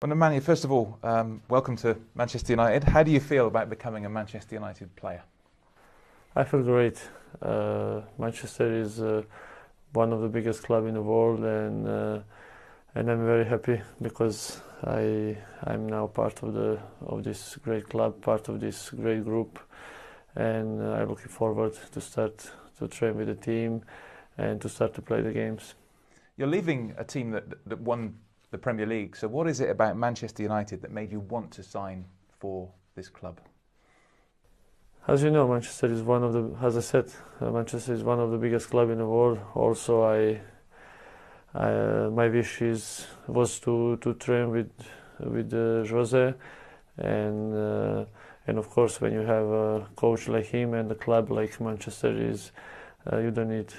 Well, Nemanja, first of all, welcome to Manchester United. How do you feel about becoming a Manchester United player? I feel great. Manchester is one of the biggest clubs in the world, and I'm very happy because I'm now part of this great club, part of this great group, and I'm looking forward to start to train with the team and to start to play the games. You're leaving a team that won the Premier League. So what is it about Manchester United that made you want to sign for this club? As you know, Manchester is one of the, as I said, Manchester is one of the biggest clubs in the world. Also, my wish was to train with Jose, and of course, when you have a coach like him and a club like Manchester is, you don't need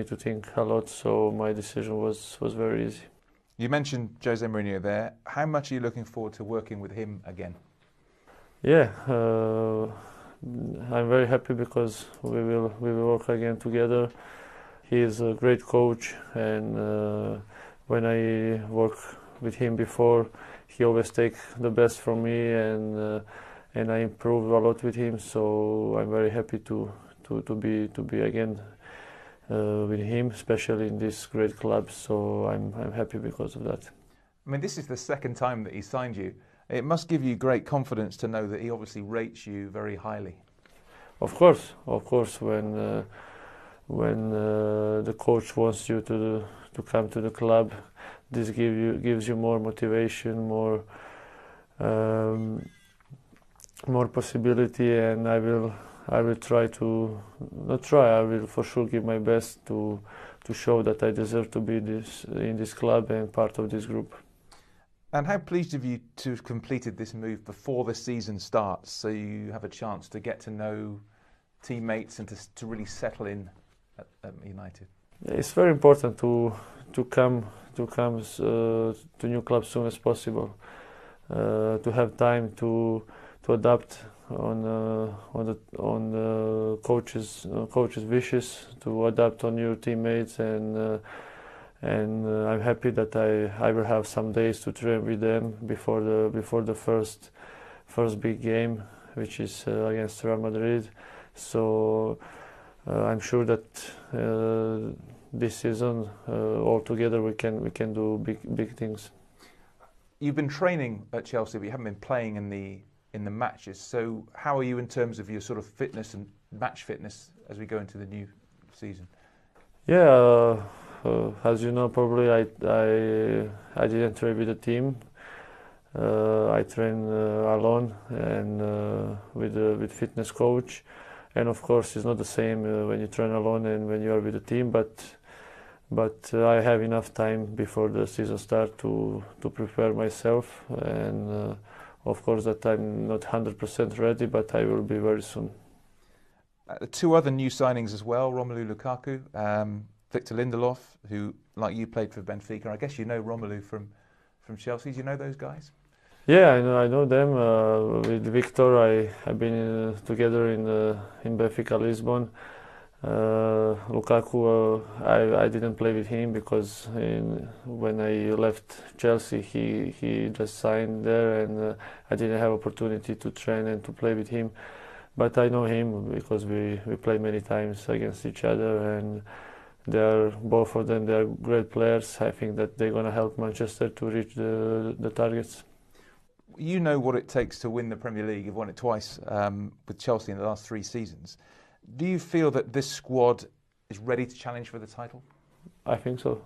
to think a lot. So my decision was very easy. You mentioned Jose Mourinho there. How much are you looking forward to working with him again? Yeah, I'm very happy because we will work again together. He is a great coach, and when I work with him before, he always take the best from me, and I improve a lot with him. So I'm very happy to be again with him, especially in this great club. So I'm happy because of that. I mean, this is the second time that he signed you. It must give you great confidence to know that he obviously rates you very highly. Of course, when the coach wants you to come to the club, this gives you more motivation, more possibility, and I will try to not try. I will for sure give my best to show that I deserve to be in this club and part of this group. And how pleased are you to have completed this move before the season starts, so you have a chance to get to know teammates and to really settle in at United? It's very important to come to new club as soon as possible, to have time to adapt on the coach's wishes, to adapt on your teammates, and I'm happy that I will have some days to train with them before the first big game, which is against Real Madrid. So I'm sure that this season all together we can do big things. You've been training at Chelsea, but you haven't been playing in the matches. So how are you in terms of your sort of fitness and match fitness as we go into the new season? Yeah, as you know, probably I didn't train with the team. I train alone and with fitness coach. And of course, it's not the same when you train alone and when you are with the team. But I have enough time before the season starts to prepare myself. And of course, that I'm not 100% ready, but I will be very soon. Two other new signings as well: Romelu Lukaku, Victor Lindelof, who, like you, played for Benfica. I guess you know Romelu from Chelsea. Do you know those guys? Yeah, I know them. With Victor, I've been together in Benfica Lisbon. Lukaku, I didn't play with him because when I left Chelsea, he just signed there, and I didn't have opportunity to train and to play with him. But I know him because we played many times against each other, and both of them, they are great players. I think that they're going to help Manchester to reach the targets. You know what it takes to win the Premier League. You've won it twice with Chelsea in the last 3 seasons. Do you feel that this squad is ready to challenge for the title? I think so.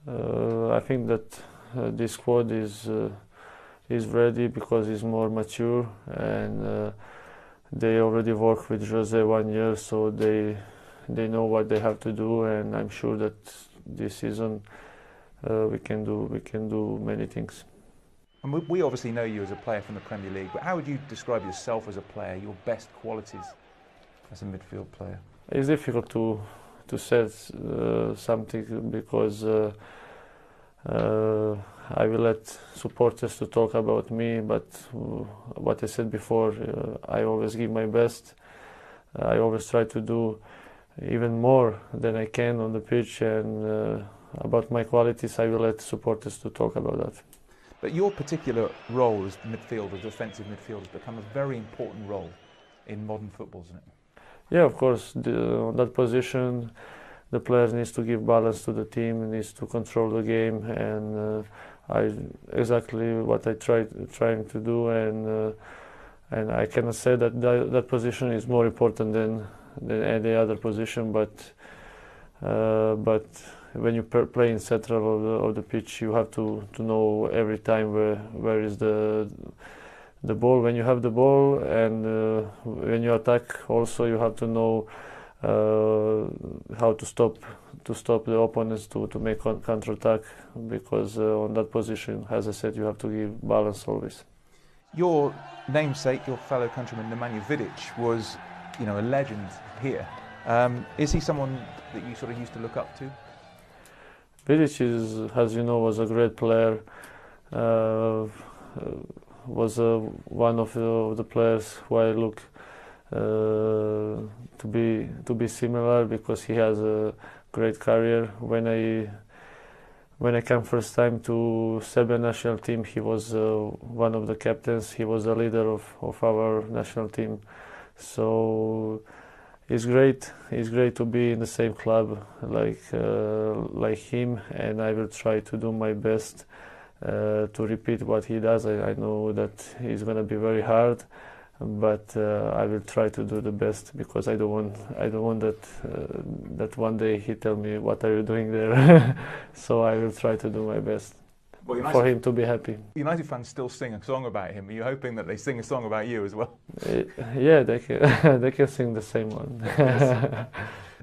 I think that this squad is ready because it's more mature, and they already worked with Jose 1 year, so they know what they have to do, and I'm sure that this season we can do many things. And we obviously know you as a player from the Premier League, but how would you describe yourself as a player, your best qualities as a midfield player? It's difficult to say something because I will let supporters to talk about me, but what I said before, I always give my best. I always try to do even more than I can on the pitch, and about my qualities, I will let supporters to talk about that. But your particular role as midfielder, defensive midfielder, has become a very important role in modern football, isn't it? Yeah, of course. On that position, the player needs to give balance to the team, needs to control the game, and I exactly what I trying to do, and I cannot say that that position is more important than any other position, but when you play in central of the pitch, you have to know every time where is the ball when you have the ball, and when you attack also you have to know how to stop the opponents to make counter attack, because on that position, as I said, you have to give balance always. Your namesake, your fellow countryman Nemanja Matic was, a legend here. Is he someone that you sort of used to look up to? Vidic as you know, was a great player. Was one of the players who I look to be similar, because he has a great career. When I came first time to Serbian national team, he was one of the captains. He was the leader of our national team. So it's great. It's great to be in the same club like him, and I will try to do my best to repeat what he does. I know that it's going to be very hard, but I will try to do the best, because I don't want that one day he tell me, what are you doing there? So I will try to do my best for him to be happy. United fans still sing a song about him. Are you hoping that they sing a song about you as well? Yeah, they can they can sing the same one.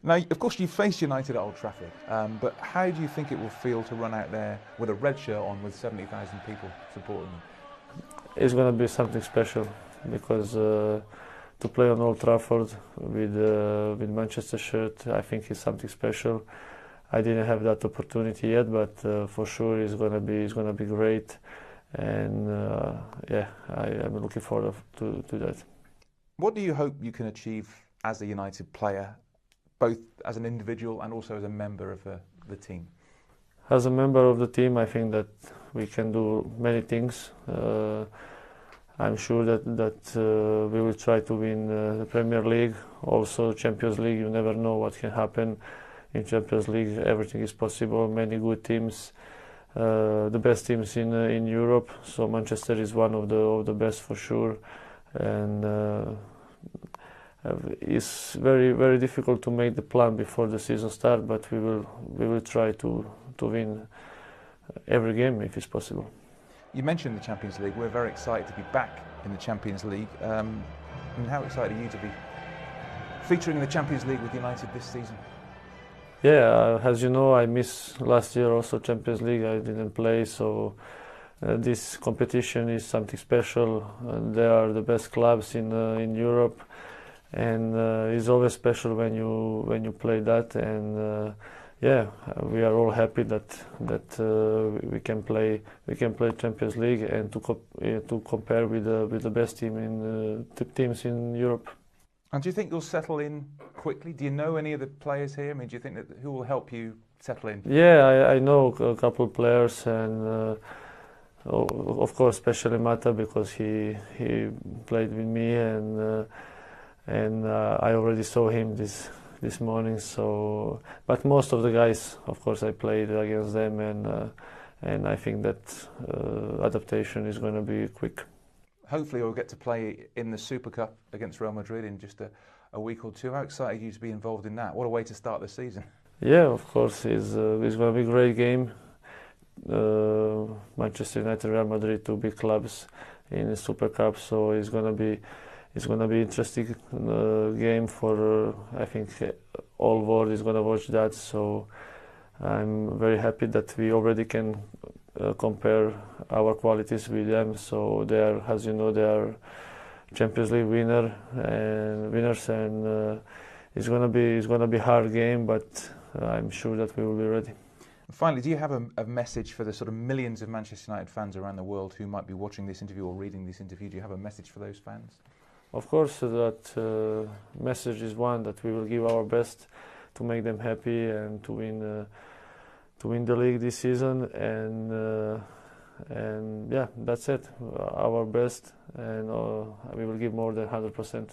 Now, of course, you faced United at Old Trafford, but how do you think it will feel to run out there with a red shirt on with 70,000 people supporting you? It's going to be something special, because to play on Old Trafford with Manchester shirt, I think is something special. I didn't have that opportunity yet, but for sure it's going to be great, and yeah, I'm looking forward to that. What do you hope you can achieve as a United player, both as an individual and also as a member of the team? As a member of the team, I think that we can do many things. I'm sure that we will try to win the Premier League, also Champions League. You never know what can happen in Champions League. Everything is possible. Many good teams, the best teams in Europe. So Manchester is one of the best for sure, and it's very difficult to make the plan before the season starts. But we will try to win every game if it's possible. You mentioned the Champions League. We're very excited to be back in the Champions League. And how excited are you to be featuring in the Champions League with United this season? Yeah, as you know, I missed last year also Champions League. I didn't play, so this competition is something special. They are the best clubs in Europe, and it's always special when you play that. And yeah, we are all happy that we can play Champions League, and to compare with the best teams in Europe. And do you think you'll settle in quickly? Do you know any of the players here? I mean, do you think that who will help you settle in? Yeah, I know a couple of players, and of course, especially Mata, because he played with me, and I already saw him this morning. So, but most of the guys, of course, I played against them, and I think that adaptation is going to be quick. Hopefully we'll get to play in the Super Cup against Real Madrid in just a week or two. How excited are you to be involved in that? What a way to start the season. Yeah, of course, it's going to be a great game. Manchester United, Real Madrid, two big clubs in the Super Cup, so it's going to be interesting game for I think all world is going to watch that. So I'm very happy that we already can compare our qualities with them. So they are, as you know, they are Champions League winners, and it's gonna be hard game, but I'm sure that we will be ready. Finally, do you have a message for the sort of millions of Manchester United fans around the world who might be watching this interview or reading this interview? Do you have a message for those fans? Of course, that message is one that we will give our best to make them happy and to win the league this season, and and yeah, that's it. Our best, and we will give more than 100%.